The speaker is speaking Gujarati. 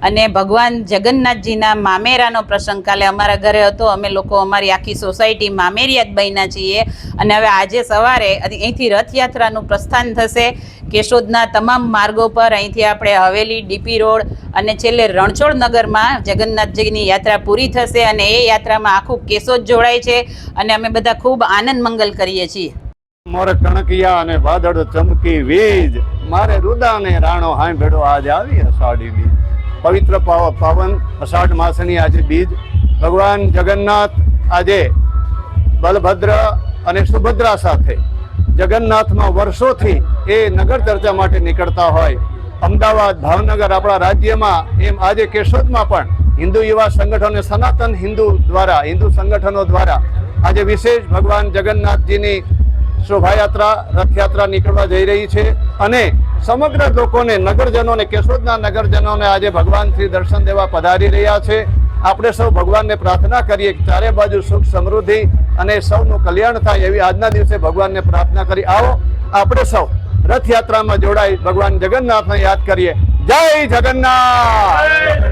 અને ભગવાન જગન્નાથજીના મામેરાનો પ્રસંગ કાલે અમારા ઘરે હતો। અમે લોકો અમારી આખી સોસાયટી મામેરિયા જ બન્યા છીએ અને હવે આજે સવારે અહીંથી રથયાત્રાનું પ્રસ્થાન થશે કેશોદના તમામ માર્ગો પર। અહીંથી આપણે હવેલી, ડીપી રોડ અને છેલ્લે રણછોડ નગરમાં જગન્નાથજીની યાત્રા પૂરી થશે અને એ યાત્રામાં આખું કેશોદ જોડાય છે અને અમે બધા ખૂબ આનંદ મંગલ કરીએ છીએ। મોર કણકિયા અને વાદળ ચમકી વીજ, મારે રુદાને રાણો હાય ભેડો આજ આવી અષાઢી બીજ। પવિત્ર પાવન અષાઢ માસની આજે બીજ। ભગવાન જગન્નાથ આજે બલભદ્ર અને સુભદ્રા સાથે જગન્નાથમાં વર્ષોથી એ નગર ચર્ચા માટે નીકળતા હોય। અમદાવાદ, ભાવનગર આપણા રાજ્યમાં, એમ આજે કેશોદમાં પણ હિન્દુ યુવા સંગઠનો, સનાતન હિન્દુ દ્વારા, હિન્દુ સંગઠનો દ્વારા આજે વિશેષ ભગવાન જગન્નાથજીની શોભાયાત્રા, રથયાત્રા નીકળવા જઈ રહી છે અને સમગ્ર લોકોને, નગરજનોને, કેશોદના નગરજનોને આજે ભગવાન શ્રી દર્શન દેવા પધારી રહ્યા છે। આપણે સૌ ભગવાનને પ્રાર્થના કરીએ કે ચારે બાજુ સુખ, સમૃદ્ધિ અને સૌનું કલ્યાણ થાય એવી આજના દિવસે ભગવાનને પ્રાર્થના કરી। આવો આપણે સૌ રથયાત્રામાં જોડાઈ ભગવાન જગન્નાથને યાદ કરીએ। જય જગન્નાથ।